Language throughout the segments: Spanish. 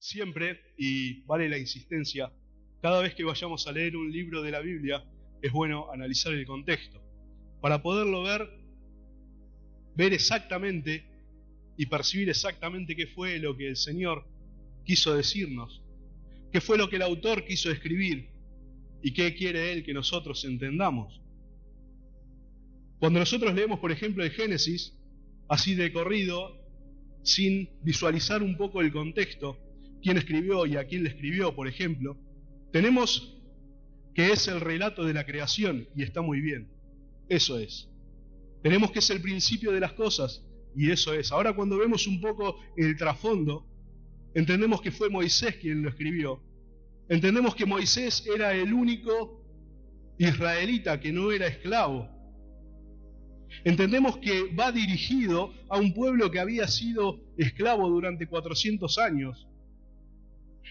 Siempre, y vale la insistencia, cada vez que vayamos a leer un libro de la Biblia, es bueno analizar el contexto, para poderlo ver exactamente y percibir exactamente qué fue lo que el Señor quiso decirnos, qué fue lo que el autor quiso escribir y qué quiere Él que nosotros entendamos. Cuando nosotros leemos, por ejemplo, el Génesis, así de corrido, sin visualizar un poco el contexto, quién escribió y a quién le escribió, por ejemplo, tenemos que es el relato de la creación, y está muy bien, eso es. Tenemos que es el principio de las cosas, y eso es. Ahora, cuando vemos un poco el trasfondo, entendemos que fue Moisés quien lo escribió. Entendemos que Moisés era el único israelita que no era esclavo. Entendemos que va dirigido a un pueblo que había sido esclavo durante 400 años.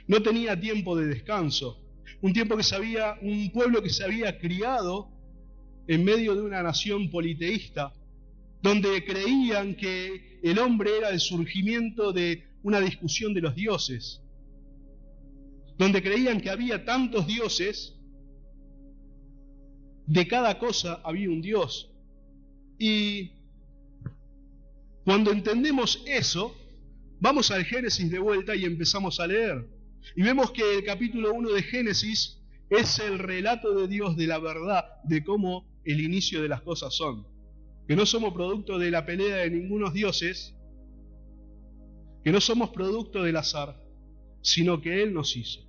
No tenía tiempo de descanso. Un pueblo que se había criado en medio de una nación politeísta, donde creían que el hombre era el surgimiento de una discusión de los dioses, donde creían que había tantos dioses, de cada cosa había un dios. Y cuando entendemos eso, vamos al Génesis de vuelta y empezamos a leer. Y vemos que el capítulo 1 de Génesis es el relato de Dios de la verdad, de cómo el inicio de las cosas son. Que no somos producto de la pelea de ningunos dioses, que no somos producto del azar, sino que Él nos hizo.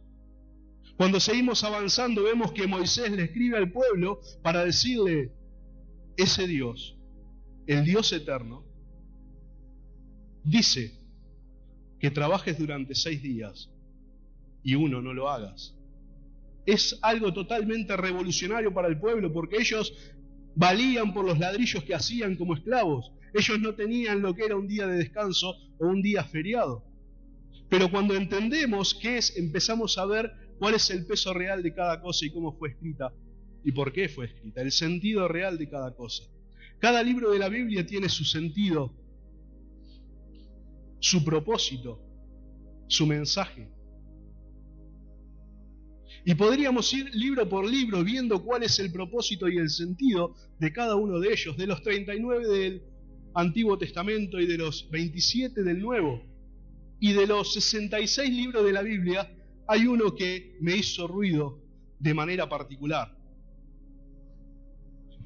Cuando seguimos avanzando vemos que Moisés le escribe al pueblo para decirle, ese Dios, el Dios eterno, dice que trabajes durante 6 días y uno no lo hagas. Es algo totalmente revolucionario para el pueblo, porque ellos valían por los ladrillos que hacían como esclavos. Ellos no tenían lo que era un día de descanso o un día feriado. Pero cuando entendemos qué es, empezamos a ver cuál es el peso real de cada cosa y cómo fue escrita y por qué fue escrita, el sentido real de cada cosa. Cada libro de la Biblia tiene su sentido, su propósito, su mensaje. Y podríamos ir libro por libro viendo cuál es el propósito y el sentido de cada uno de ellos, de los 39 del Antiguo Testamento y de los 27 del Nuevo. Y de los 66 libros de la Biblia, hay uno que me hizo ruido de manera particular.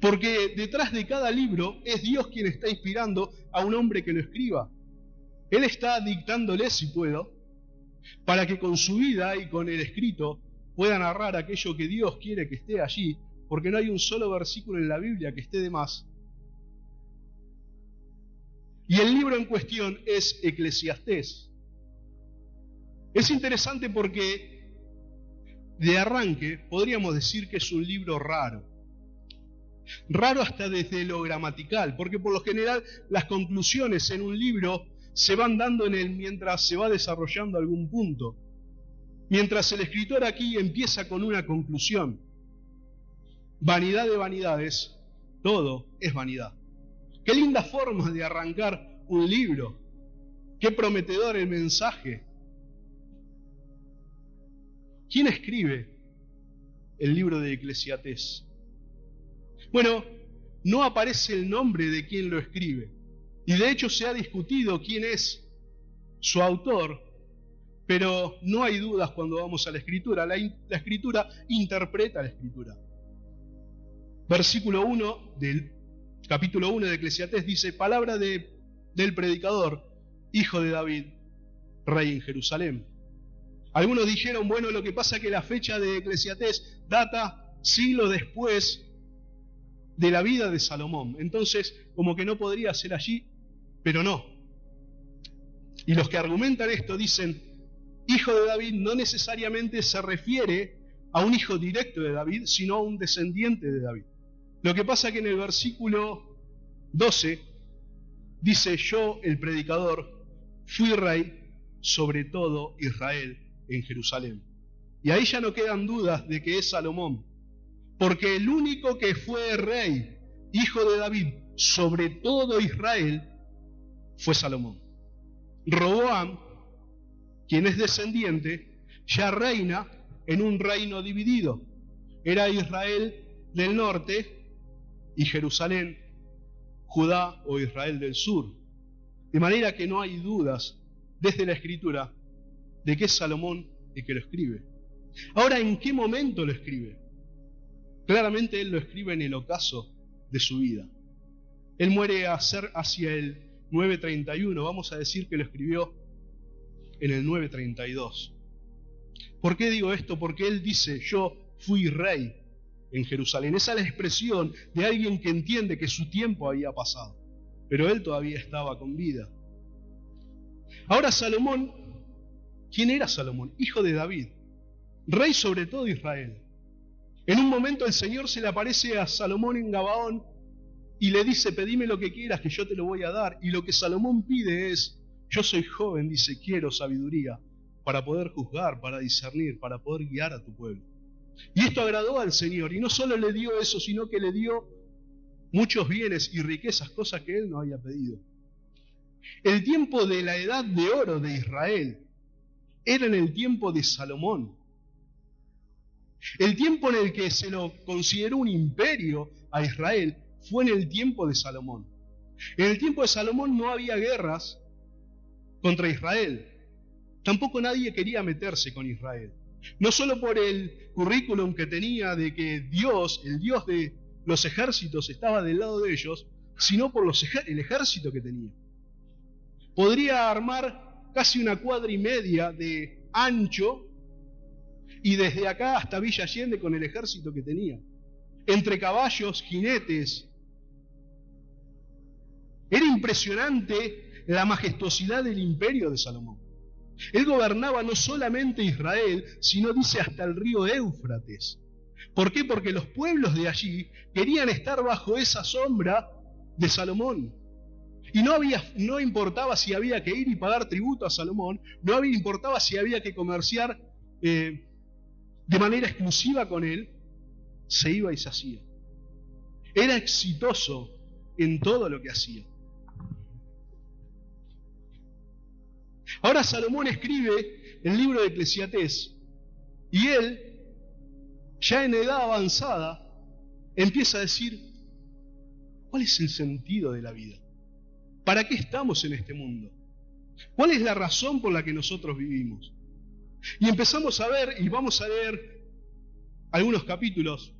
Porque detrás de cada libro es Dios quien está inspirando a un hombre que lo escriba. Él está dictándole, si puedo, para que con su vida y con el escrito pueda narrar aquello que Dios quiere que esté allí, porque no hay un solo versículo en la Biblia que esté de más. Y el libro en cuestión es Eclesiastés. Es interesante porque de arranque podríamos decir que es un libro raro. Raro hasta desde lo gramatical, porque por lo general las conclusiones en un libro se van dando en él mientras se va desarrollando algún punto. Mientras el escritor aquí empieza con una conclusión. Vanidad de vanidades, todo es vanidad. Qué linda forma de arrancar un libro. Qué prometedor el mensaje. ¿Quién escribe el libro de Eclesiastés? Bueno, no aparece el nombre de quien lo escribe. Y de hecho se ha discutido quién es su autor, pero no hay dudas cuando vamos a la Escritura. La Escritura interpreta la Escritura. Versículo 1 del capítulo 1 de Eclesiastés dice, palabra del predicador, hijo de David, rey en Jerusalén. Algunos dijeron, bueno, lo que pasa es que la fecha de Eclesiastés data siglos después de la vida de Salomón. Entonces, como que no podría ser allí, pero no. Y los que argumentan esto dicen, hijo de David no necesariamente se refiere a un hijo directo de David, sino a un descendiente de David. Lo que pasa que en el versículo 12 dice, yo, el predicador, fui rey sobre todo Israel en Jerusalén. Y ahí ya no quedan dudas de que es Salomón, porque el único que fue rey, hijo de David, sobre todo Israel, fue Salomón. Roboam quien es descendiente, ya reina en un reino dividido. Era Israel del norte y Jerusalén, Judá o Israel del sur. De manera que no hay dudas desde la Escritura de que es Salomón el que lo escribe. Ahora, ¿en qué momento lo escribe? Claramente él lo escribe en el ocaso de su vida. Él muere hacia el 931, vamos a decir que lo escribió en el 932. ¿Por qué digo esto? Porque él dice, yo fui rey en Jerusalén. Esa es la expresión de alguien que entiende que su tiempo había pasado, pero él todavía estaba con vida. Ahora Salomón, ¿quién era Salomón? Hijo de David, rey sobre todo Israel. En un momento el Señor se le aparece a Salomón en Gabaón y le dice, pedime lo que quieras que yo te lo voy a dar. Y lo que Salomón pide es, yo soy joven, dice, quiero sabiduría para poder juzgar, para discernir, para poder guiar a tu pueblo. Y esto agradó al Señor, y no solo le dio eso, sino que le dio muchos bienes y riquezas, cosas que él no había pedido. El tiempo de la edad de oro de Israel era en el tiempo de Salomón. El tiempo en el que se lo consideró un imperio a Israel fue en el tiempo de Salomón. En el tiempo de Salomón no había guerras contra Israel. Tampoco nadie quería meterse con Israel. No solo por el currículum que tenía de que Dios, el Dios de los ejércitos, estaba del lado de ellos, sino por el ejército que tenía. Podría armar casi 1,5 cuadras de ancho y desde acá hasta Villa Allende con el ejército que tenía. Entre caballos, jinetes. Era impresionante la majestuosidad del imperio de Salomón. Él gobernaba no solamente Israel, sino dice hasta el río Éufrates. ¿Por qué? Porque los pueblos de allí querían estar bajo esa sombra de Salomón. Y no importaba si había que ir y pagar tributo a Salomón, no importaba si había que comerciar de manera exclusiva con él, se iba y se hacía. Era exitoso en todo lo que hacía. Ahora Salomón escribe el libro de Eclesiastés y él, ya en edad avanzada, empieza a decir, ¿cuál es el sentido de la vida? ¿Para qué estamos en este mundo? ¿Cuál es la razón por la que nosotros vivimos? Y empezamos a ver, y vamos a leer algunos capítulos,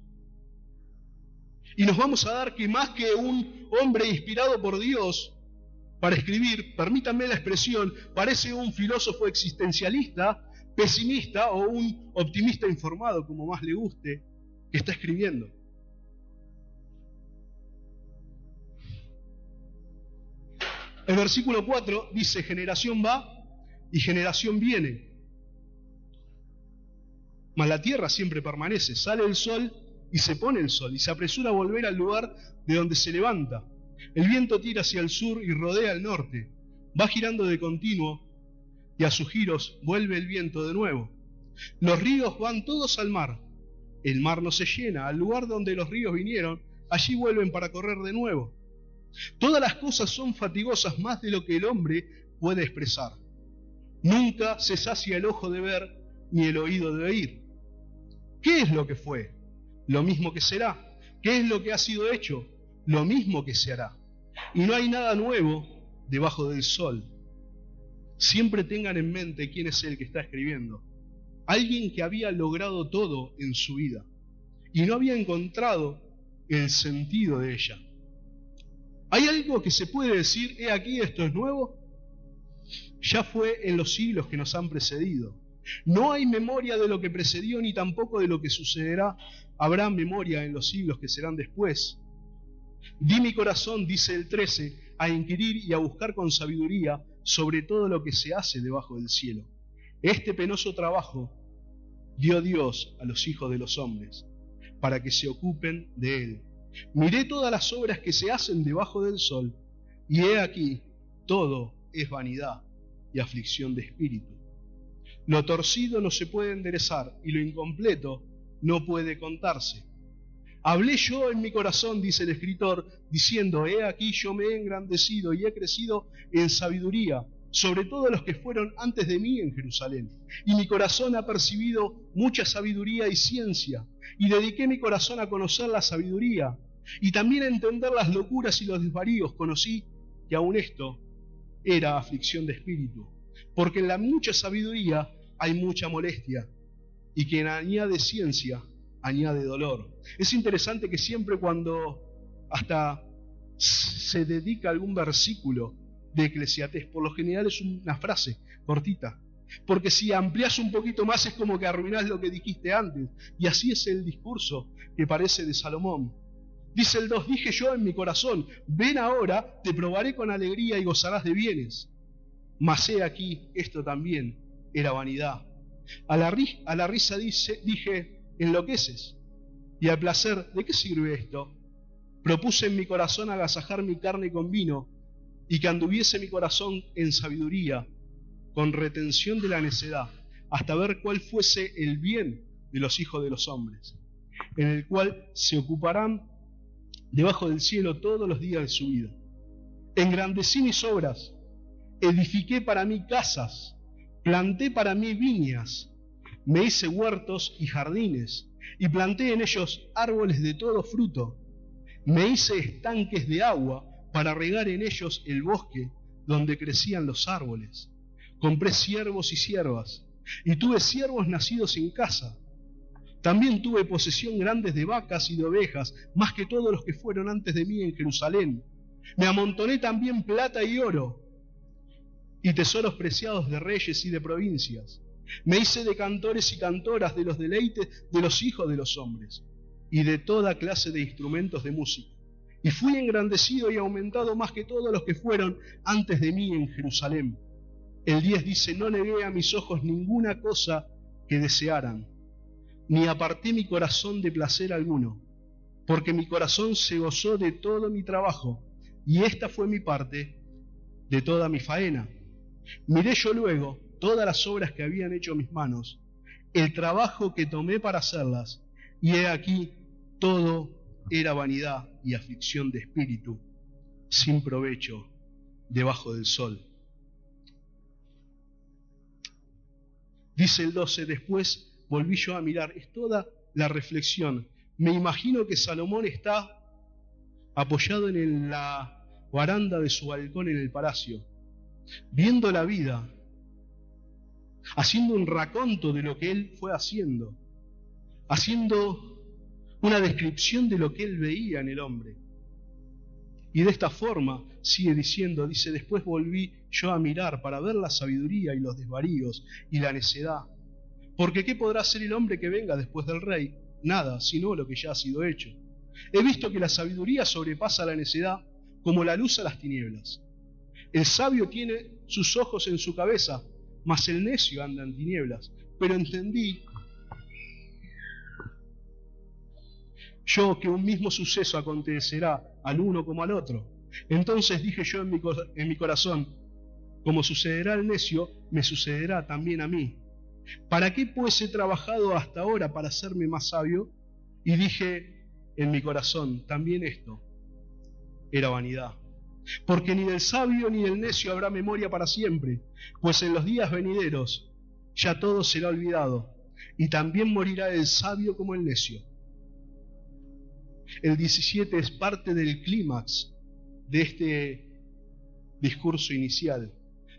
y nos vamos a dar que más que un hombre inspirado por Dios para escribir, permítanme la expresión, parece un filósofo existencialista, pesimista o un optimista informado, como más le guste, que está escribiendo. El versículo 4 dice, generación va y generación viene, mas la tierra siempre permanece. Sale el sol y se pone el sol, y se apresura a volver al lugar de donde se levanta. El viento tira hacia el sur y rodea al norte. Va girando de continuo, y a sus giros vuelve el viento de nuevo. Los ríos van todos al mar. El mar no se llena. Al lugar donde los ríos vinieron, allí vuelven para correr de nuevo. Todas las cosas son fatigosas más de lo que el hombre puede expresar. Nunca se sacia el ojo de ver, ni el oído de oír. ¿Qué es lo que fue? Lo mismo que será. ¿Qué es lo que ha sido hecho? Lo mismo que se hará. Y no hay nada nuevo debajo del sol. Siempre tengan en mente quién es el que está escribiendo. Alguien que había logrado todo en su vida y no había encontrado el sentido de ella. ¿Hay algo que se puede decir, he aquí, esto es nuevo? Ya fue en los siglos que nos han precedido. No hay memoria de lo que precedió ni tampoco de lo que sucederá. Habrá memoria en los siglos que serán después. Di mi corazón, dice el 13, a inquirir y a buscar con sabiduría sobre todo lo que se hace debajo del cielo. Este penoso trabajo dio Dios a los hijos de los hombres, para que se ocupen de él. Miré todas las obras que se hacen debajo del sol, y he aquí, todo es vanidad y aflicción de espíritu. Lo torcido no se puede enderezar, y lo incompleto no puede contarse. Hablé yo en mi corazón, dice el escritor, diciendo, he aquí yo me he engrandecido y he crecido en sabiduría, sobre todo los que fueron antes de mí en Jerusalén. Y mi corazón ha percibido mucha sabiduría y ciencia, y dediqué mi corazón a conocer la sabiduría, y también a entender las locuras y los desvaríos. Conocí que aun esto era aflicción de espíritu, porque en la mucha sabiduría hay mucha molestia, y quien añade ciencia, añade dolor. Es interesante que siempre cuando hasta se dedica algún versículo de Eclesiastés, por lo general es una frase cortita, porque si amplias un poquito más es como que arruinás lo que dijiste antes, y así es el discurso que parece de Salomón. Dice el 2, dije yo en mi corazón, ven ahora, te probaré con alegría y gozarás de bienes. Mas he aquí, esto también era vanidad. A la risa dije, enloqueces, y al placer, ¿de qué sirve esto? Propuse en mi corazón agasajar mi carne con vino, y que anduviese mi corazón en sabiduría, con retención de la necedad, hasta ver cuál fuese el bien de los hijos de los hombres, en el cual se ocuparán debajo del cielo todos los días de su vida. Engrandecí mis obras, edifiqué para mí casas, planté para mí viñas, me hice huertos y jardines, y planté en ellos árboles de todo fruto. Me hice estanques de agua para regar en ellos el bosque donde crecían los árboles. Compré siervos y siervas, y tuve siervos nacidos en casa. También tuve posesión grandes de vacas y de ovejas, más que todos los que fueron antes de mí en Jerusalén. Me amontoné también plata y oro, y tesoros preciados de reyes y de provincias. Me hice de cantores y cantoras de los deleites de los hijos de los hombres, y de toda clase de instrumentos de música. Y fui engrandecido y aumentado más que todos los que fueron antes de mí en Jerusalén. El 10 dice, no negué a mis ojos ninguna cosa que desearan, ni aparté mi corazón de placer alguno, porque mi corazón se gozó de todo mi trabajo, y esta fue mi parte de toda mi faena. Miré yo luego todas las obras que habían hecho mis manos, el trabajo que tomé para hacerlas, y he aquí, todo era vanidad y aflicción de espíritu, sin provecho debajo del sol. Dice el 12, después volví yo a mirar, es toda la reflexión. Me imagino que Salomón está apoyado en la baranda de su balcón en el palacio, viendo la vida, haciendo un raconto de lo que él fue haciendo, haciendo una descripción de lo que él veía en el hombre. Y de esta forma sigue diciendo, dice, después volví yo a mirar para ver la sabiduría y los desvaríos y la necedad. Porque ¿qué podrá hacer el hombre que venga después del rey? Nada, sino lo que ya ha sido hecho. He visto que la sabiduría sobrepasa la necedad como la luz a las tinieblas. El sabio tiene sus ojos en su cabeza, mas el necio anda en tinieblas. Pero entendí yo que un mismo suceso acontecerá al uno como al otro. Entonces dije yo en mi corazón, como sucederá al necio, me sucederá también a mí. ¿Para qué pues he trabajado hasta ahora para hacerme más sabio? Y dije en mi corazón, también esto era vanidad. Porque ni del sabio ni del necio habrá memoria para siempre, pues en los días venideros ya todo será olvidado, y también morirá el sabio como el necio. El 17 es parte del clímax de este discurso inicial.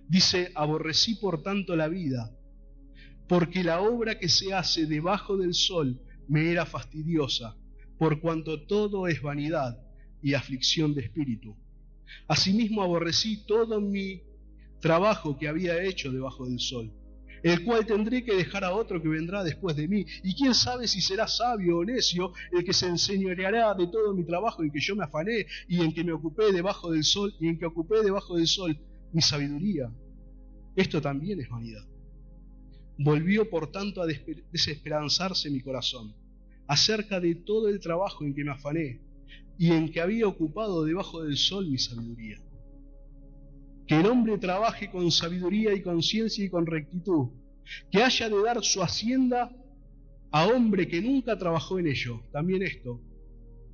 Dice, aborrecí por tanto la vida, porque la obra que se hace debajo del sol me era fastidiosa, por cuanto todo es vanidad y aflicción de espíritu. Asimismo aborrecí todo mi trabajo que había hecho debajo del sol, el cual tendré que dejar a otro que vendrá después de mí. Y quién sabe si será sabio o necio el que se enseñoreará de todo mi trabajo en que yo me afané y en que me ocupé debajo del sol, y en que ocupé debajo del sol mi sabiduría. Esto también es vanidad. Volvió por tanto a desesperanzarse mi corazón acerca de todo el trabajo en que me afané y en que había ocupado debajo del sol mi sabiduría. Que el hombre trabaje con sabiduría y con ciencia y con rectitud, que haya de dar su hacienda a hombre que nunca trabajó en ello. También esto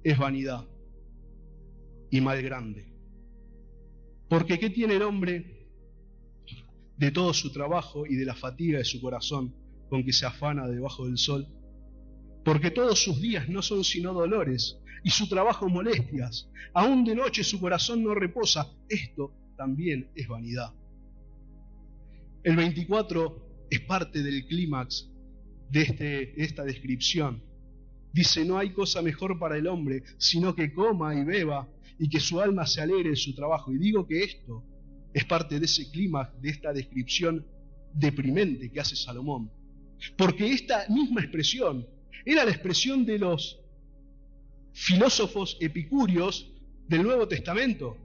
es vanidad y mal grande. Porque ¿qué tiene el hombre de todo su trabajo y de la fatiga de su corazón con que se afana debajo del sol? Porque todos sus días no son sino dolores y su trabajo molestias. Aún de noche su corazón no reposa. Esto también es vanidad. El 24 es parte del clímax de esta descripción. Dice: no hay cosa mejor para el hombre, sino que coma y beba y que su alma se alegre en su trabajo. Y digo que esto es parte de ese clímax, de esta descripción deprimente que hace Salomón. Porque esta misma expresión era la expresión de los filósofos epicúreos del Nuevo Testamento.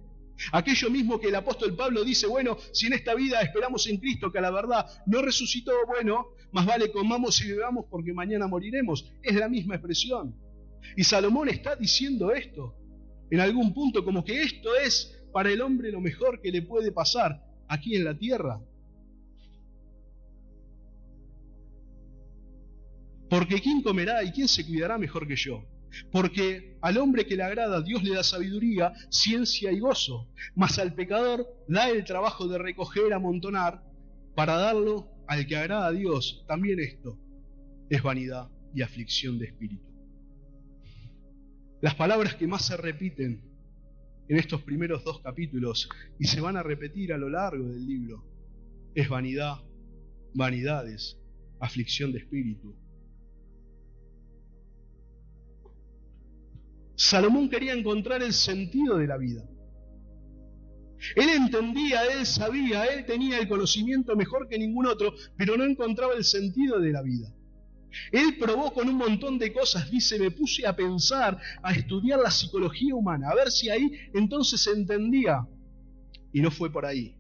Aquello mismo que el apóstol Pablo dice: bueno, si en esta vida esperamos en Cristo, que a la verdad no resucitó, bueno, más vale comamos y bebamos porque mañana moriremos. Es la misma expresión. Y Salomón está diciendo esto en algún punto, como que esto es para el hombre lo mejor que le puede pasar aquí en la tierra. Porque ¿quién comerá y quién se cuidará mejor que yo? Porque al hombre que le agrada Dios le da sabiduría, ciencia y gozo, mas al pecador da el trabajo de recoger, amontonar, para darlo al que agrada a Dios. También esto es vanidad y aflicción de espíritu. Las palabras que más se repiten en estos primeros 2 capítulos y se van a repetir a lo largo del libro es vanidad, vanidades, aflicción de espíritu. Salomón quería encontrar el sentido de la vida. Él entendía, él sabía, él tenía el conocimiento mejor que ningún otro, pero no encontraba el sentido de la vida. Él probó con un montón de cosas, dice: me puse a pensar, a estudiar la psicología humana, a ver si ahí entonces se entendía. Y no fue por ahí.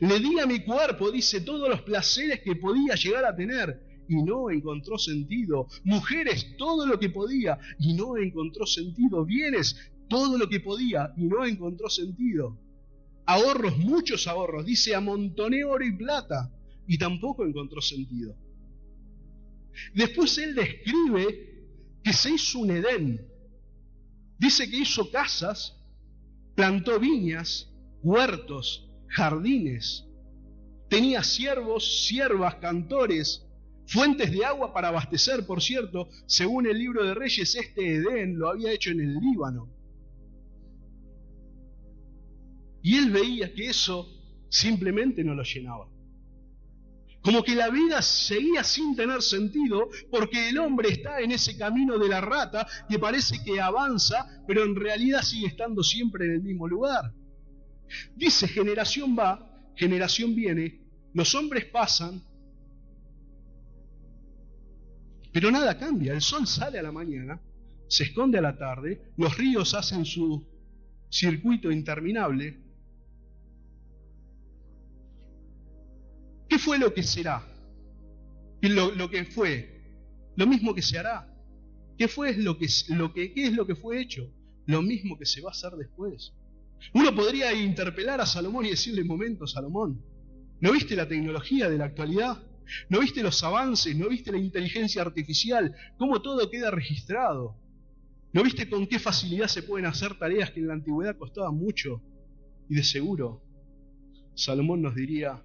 Le di a mi cuerpo, dice, todos los placeres que podía llegar a tener, y no encontró sentido. Mujeres, todo lo que podía, y no encontró sentido. Bienes, todo lo que podía, y no encontró sentido. Ahorros, muchos ahorros, dice: amontoné oro y plata, y tampoco encontró sentido. Después él describe que se hizo un Edén. Dice que hizo casas, plantó viñas, huertos, jardines. Tenía siervos, siervas, cantores, fuentes de agua para abastecer. Por cierto, según el libro de Reyes, este Edén lo había hecho en el Líbano. Y él veía que eso simplemente no lo llenaba. Como que la vida seguía sin tener sentido, porque el hombre está en ese camino de la rata que parece que avanza, pero en realidad sigue estando siempre en el mismo lugar. Dice: generación va, generación viene, los hombres pasan, pero nada cambia. El sol sale a la mañana, se esconde a la tarde, los ríos hacen su circuito interminable. ¿Qué fue lo que será? Lo que fue, lo mismo que se hará. ¿Qué es lo que fue hecho? Lo mismo que se va a hacer después. Uno podría interpelar a Salomón y decirle: momento, Salomón, ¿no viste la tecnología de la actualidad? ¿No viste los avances? ¿No viste la inteligencia artificial? ¿Cómo todo queda registrado? ¿No viste con qué facilidad se pueden hacer tareas que en la antigüedad costaban mucho? Y de seguro, Salomón nos diría: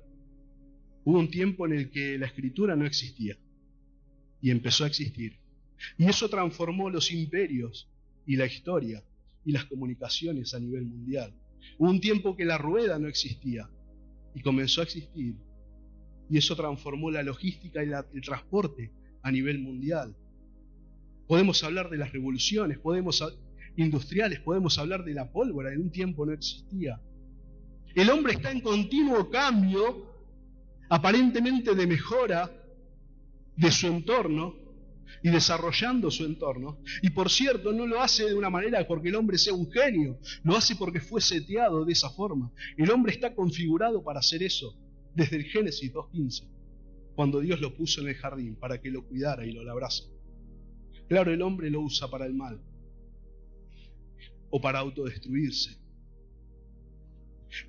hubo un tiempo en el que la escritura no existía y empezó a existir. Y eso transformó los imperios y la historia y las comunicaciones a nivel mundial. Hubo un tiempo que la rueda no existía y comenzó a existir. Y eso transformó la logística y el transporte a nivel mundial. Podemos hablar de las revoluciones industriales, podemos hablar de la pólvora, en un tiempo no existía. El hombre está en continuo cambio, aparentemente de mejora de su entorno y desarrollando su entorno. Y por cierto, no lo hace de una manera porque el hombre sea un genio, lo hace porque fue seteado de esa forma. El hombre está configurado para hacer eso desde el Génesis 2:15, cuando Dios lo puso en el jardín para que lo cuidara y lo labrase. Claro, el hombre lo usa para el mal o para autodestruirse.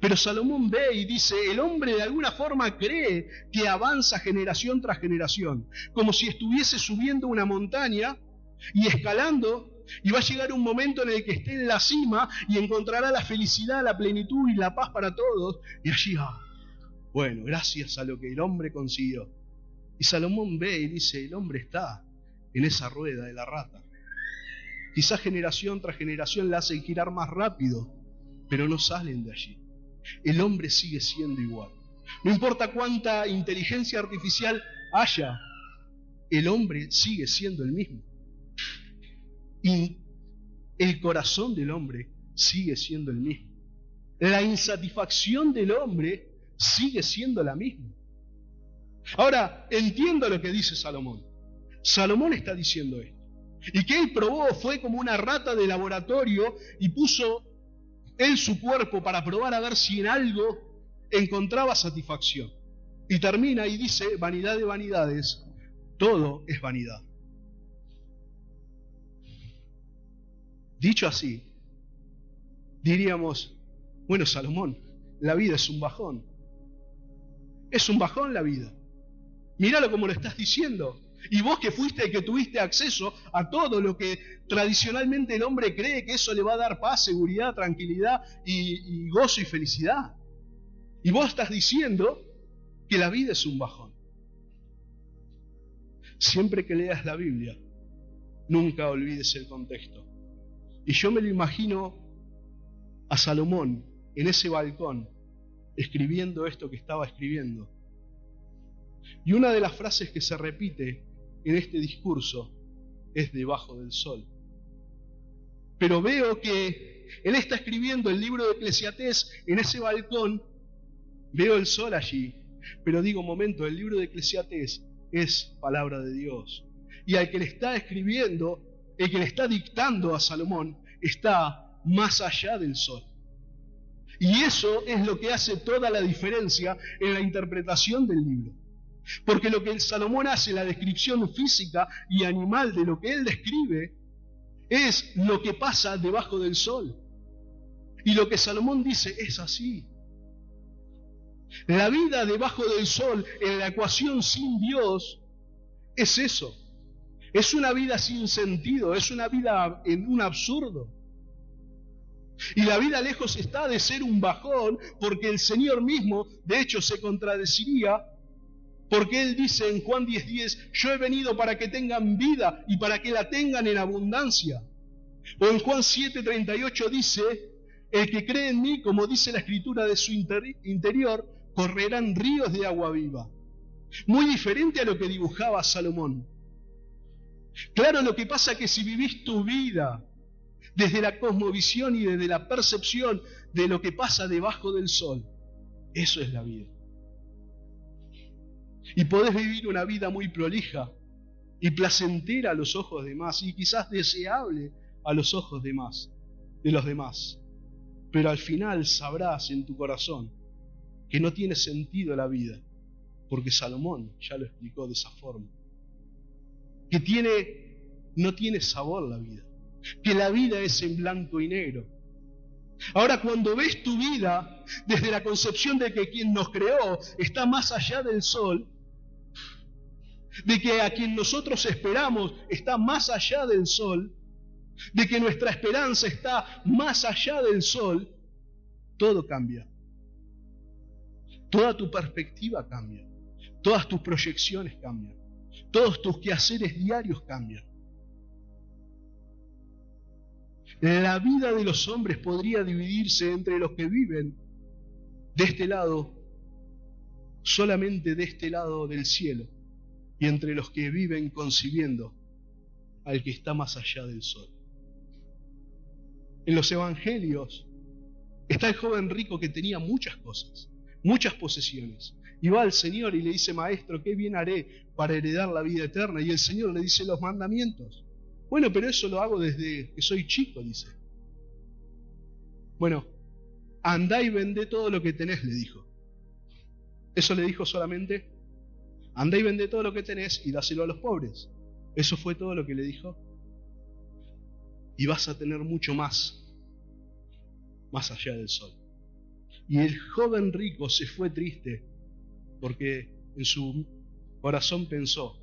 Pero Salomón ve y dice: el hombre de alguna forma cree que avanza generación tras generación, como si estuviese subiendo una montaña y escalando, y va a llegar un momento en el que esté en la cima y encontrará la felicidad, la plenitud y la paz para todos, y allí, Bueno, gracias a lo que el hombre consiguió. Y Salomón ve y dice, el hombre está en esa rueda de la rata. Quizás generación tras generación la hacen girar más rápido, pero no salen de allí. El hombre sigue siendo igual. No importa cuánta inteligencia artificial haya, el hombre sigue siendo el mismo. Y el corazón del hombre sigue siendo el mismo. La insatisfacción del hombre sigue siendo la misma. Ahora, entiendo lo que dice Salomón. Salomón está diciendo esto. Y que él probó fue como una rata de laboratorio y puso él su cuerpo para probar a ver si en algo encontraba satisfacción. Y termina y dice, vanidad de vanidades, todo es vanidad. Dicho así, diríamos, bueno, Salomón, la vida es un bajón. Es un bajón la vida. Míralo como lo estás diciendo. Y vos que fuiste y que tuviste acceso a todo lo que tradicionalmente el hombre cree que eso le va a dar paz, seguridad, tranquilidad y gozo y felicidad. Y vos estás diciendo que la vida es un bajón. Siempre que leas la Biblia, nunca olvides el contexto. Y yo me lo imagino a Salomón en ese balcón, escribiendo esto que estaba escribiendo. Y una de las frases que se repite en este discurso es debajo del sol. Pero veo que él está escribiendo el libro de Eclesiastés en ese balcón, veo el sol allí, pero digo, momento, el libro de Eclesiastés es palabra de Dios. Y al que le está escribiendo, el que le está dictando a Salomón, está más allá del sol. Y eso es lo que hace toda la diferencia en la interpretación del libro. Porque lo que el Salomón hace, la descripción física y animal de lo que él describe, es lo que pasa debajo del sol. Y lo que Salomón dice es así. La vida debajo del sol, en la ecuación sin Dios, es eso. Es una vida sin sentido, es una vida en un absurdo. Y la vida lejos está de ser un bajón, porque el Señor mismo, de hecho, se contradeciría, porque Él dice en Juan 10:10, yo he venido para que tengan vida y para que la tengan en abundancia. O en Juan 7:38 dice, el que cree en mí, como dice la Escritura, de su interior, correrán ríos de agua viva. Muy diferente a lo que dibujaba Salomón. Claro, lo que pasa es que si vivís tu vida desde la cosmovisión y desde la percepción de lo que pasa debajo del sol, eso es la vida. Y podés vivir una vida muy prolija y placentera a los ojos de demás, y quizás deseable a los ojos de los demás. Pero al final sabrás en tu corazón que no tiene sentido la vida, porque Salomón ya lo explicó de esa forma. Que no tiene sabor la vida, que la vida es en blanco y negro. Ahora, cuando ves tu vida desde la concepción de que quien nos creó está más allá del sol, de que a quien nosotros esperamos está más allá del sol, de que nuestra esperanza está más allá del sol, todo cambia. Toda tu perspectiva cambia. Todas tus proyecciones cambian. Todos tus quehaceres diarios cambian. La vida de los hombres podría dividirse entre los que viven de este lado, solamente de este lado del cielo, y entre los que viven concibiendo al que está más allá del sol. En los evangelios está el joven rico que tenía muchas cosas, muchas posesiones, y va al Señor y le dice, maestro, ¿qué bien haré para heredar la vida eterna? Y el Señor le dice los mandamientos. Bueno, pero eso lo hago desde que soy chico, dice. Bueno, andá y vendé todo lo que tenés, le dijo. Eso le dijo solamente, andá y vendé todo lo que tenés y dáselo a los pobres. Eso fue todo lo que le dijo. Y vas a tener mucho más allá del sol. Y el joven rico se fue triste, porque en su corazón pensó,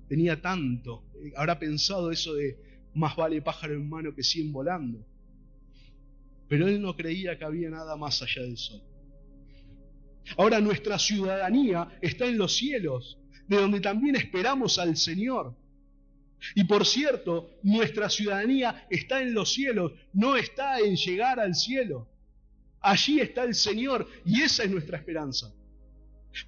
tenía tanto, habrá pensado eso de más vale pájaro en mano que 100 volando. Pero él no creía que había nada más allá del sol. Ahora nuestra ciudadanía está en los cielos, de donde también esperamos al Señor. Y por cierto, nuestra ciudadanía está en los cielos, no está en llegar al cielo. Allí está el Señor y esa es nuestra esperanza.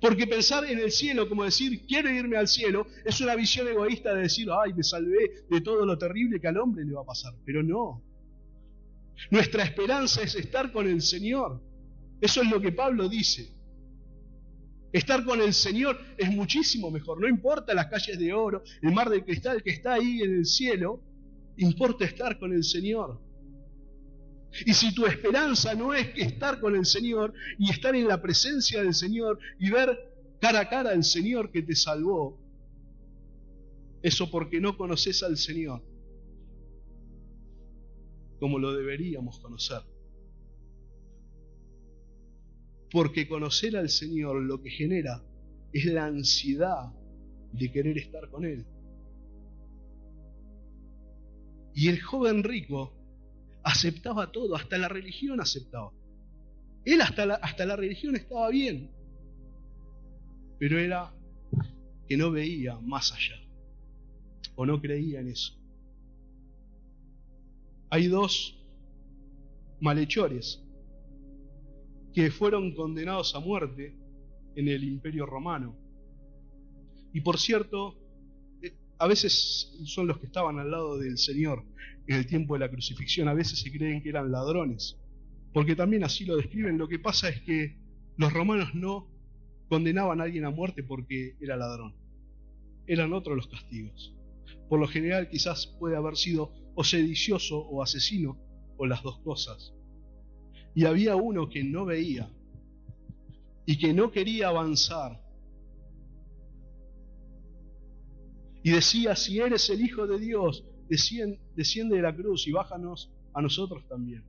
Porque pensar en el cielo como decir, quiero irme al cielo, es una visión egoísta de decir, ay, me salvé de todo lo terrible que al hombre le va a pasar. Pero no. Nuestra esperanza es estar con el Señor. Eso es lo que Pablo dice. Estar con el Señor es muchísimo mejor. No importa las calles de oro, el mar de cristal que está ahí en el cielo, importa estar con el Señor. Y si tu esperanza no es estar con el Señor y estar en la presencia del Señor y ver cara a cara al Señor que te salvó, eso porque no conoces al Señor como lo deberíamos conocer. Porque conocer al Señor lo que genera es la ansiedad de querer estar con Él. Y el joven rico aceptaba todo, hasta la religión aceptaba. Él hasta la religión estaba bien, pero era que no veía más allá, o no creía en eso. Hay dos malhechores que fueron condenados a muerte en el Imperio Romano. Y por cierto, a veces son los que estaban al lado del Señor en el tiempo de la crucifixión, a veces se creen que eran ladrones, porque también así lo describen. Lo que pasa es que los romanos no condenaban a alguien a muerte porque era ladrón. Eran otros los castigos. Por lo general quizás puede haber sido o sedicioso o asesino, o las dos cosas. Y había uno que no veía y que no quería avanzar. Y decía, si eres el Hijo de Dios, desciende de la cruz y bájanos a nosotros también.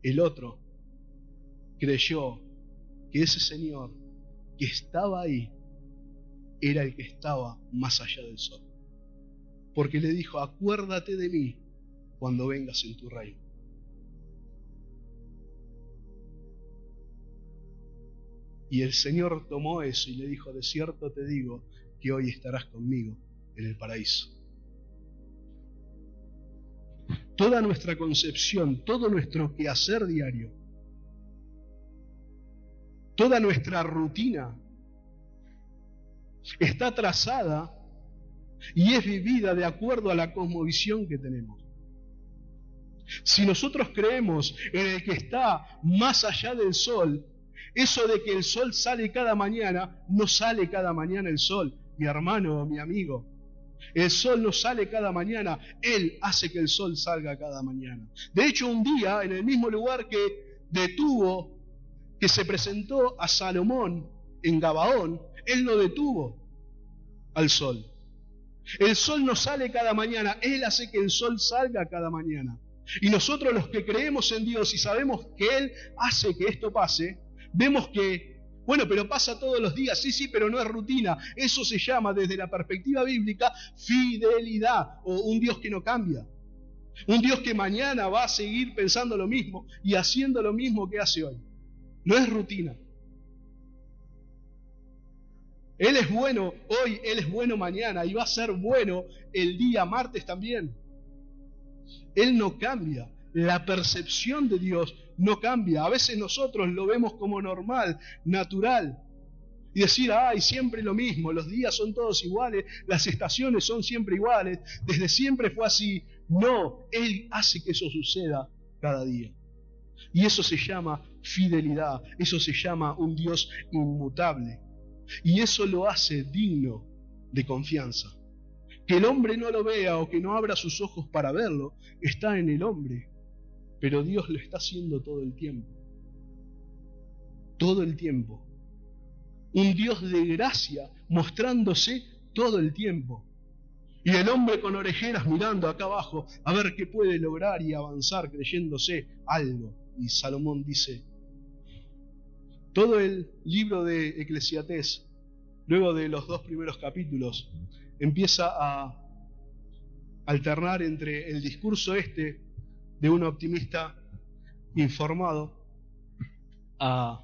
El otro creyó que ese Señor que estaba ahí era el que estaba más allá del sol. Porque le dijo, acuérdate de mí cuando vengas en tu reino. Y el Señor tomó eso y le dijo, de cierto te digo que hoy estarás conmigo en el paraíso. Toda nuestra concepción, todo nuestro quehacer diario, toda nuestra rutina está trazada y es vivida de acuerdo a la cosmovisión que tenemos. Si nosotros creemos en el que está más allá del sol, eso de que el sol sale cada mañana, no sale cada mañana el sol, mi hermano o mi amigo. El sol no sale cada mañana, Él hace que el sol salga cada mañana. De hecho, un día, en el mismo lugar que se presentó a Salomón en Gabaón, Él no detuvo al sol. El sol no sale cada mañana, Él hace que el sol salga cada mañana. Y nosotros los que creemos en Dios y sabemos que Él hace que esto pase, vemos que, bueno, pero pasa todos los días, sí, pero no es rutina. Eso se llama, desde la perspectiva bíblica, fidelidad, o un Dios que no cambia. Un Dios que mañana va a seguir pensando lo mismo y haciendo lo mismo que hace hoy. No es rutina. Él es bueno hoy, Él es bueno mañana y va a ser bueno el día martes también. Él no cambia. La percepción de Dios no cambia. A veces nosotros lo vemos como normal, natural. Y decir, ay, siempre lo mismo, los días son todos iguales, las estaciones son siempre iguales, desde siempre fue así. No, Él hace que eso suceda cada día. Y eso se llama fidelidad, eso se llama un Dios inmutable. Y eso lo hace digno de confianza. Que el hombre no lo vea o que no abra sus ojos para verlo, está en el hombre. Pero Dios lo está haciendo todo el tiempo. Todo el tiempo. Un Dios de gracia mostrándose todo el tiempo. Y el hombre con orejeras mirando acá abajo a ver qué puede lograr y avanzar creyéndose algo. Y Salomón dice, todo el libro de Eclesiastés, luego de los 2 primeros capítulos, empieza a alternar entre el discurso de un optimista informado a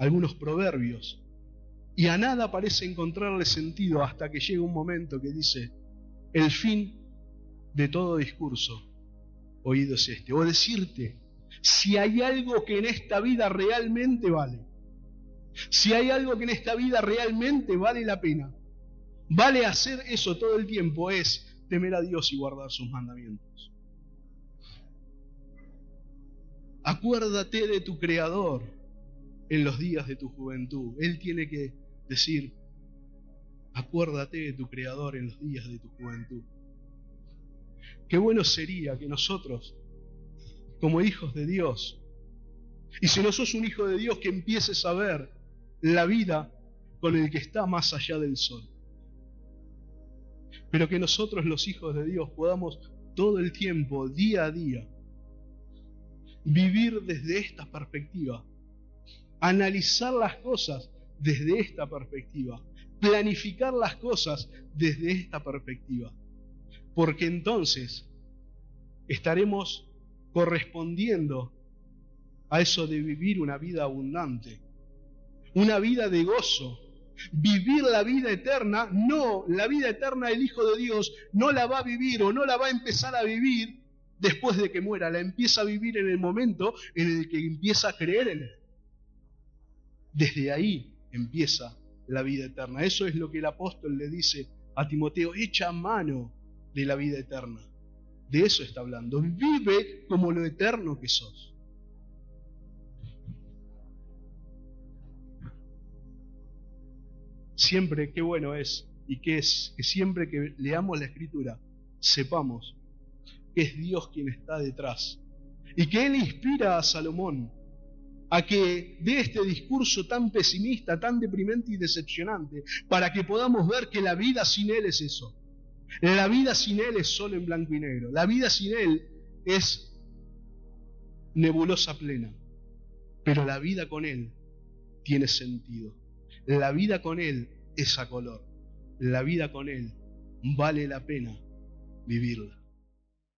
algunos proverbios, y a nada parece encontrarle sentido hasta que llega un momento que dice: el fin de todo discurso oído es este, o decirte, si hay algo que en esta vida realmente vale, si hay algo que en esta vida realmente vale la pena, vale hacer eso todo el tiempo, es temer a Dios y guardar sus mandamientos. Acuérdate de tu Creador en los días de tu juventud. Él tiene que decir: acuérdate de tu Creador en los días de tu juventud. Qué bueno sería que nosotros, como hijos de Dios, y si no sos un hijo de Dios, que empieces a ver la vida con el que está más allá del sol. Pero que nosotros, los hijos de Dios, podamos todo el tiempo, día a día, vivir desde esta perspectiva, analizar las cosas desde esta perspectiva, planificar las cosas desde esta perspectiva, porque entonces estaremos correspondiendo a eso de vivir una vida abundante, una vida de gozo, vivir la vida eterna. No, la vida eterna el Hijo de Dios no la va a vivir o no la va a empezar a vivir después de que muera, la empieza a vivir en el momento en el que empieza a creer en Él. Desde ahí empieza la vida eterna. Eso es lo que el apóstol le dice a Timoteo: echa mano de la vida eterna. De eso está hablando. Vive como lo eterno que sos. Siempre, qué bueno es, y que es, que siempre que leamos la Escritura, sepamos que es Dios quien está detrás, y que Él inspira a Salomón a que dé este discurso tan pesimista, tan deprimente y decepcionante, para que podamos ver que la vida sin Él es eso. La vida sin Él es solo en blanco y negro. La vida sin Él es nebulosa plena. Pero la vida con Él tiene sentido. La vida con Él es a color. La vida con Él vale la pena vivirla.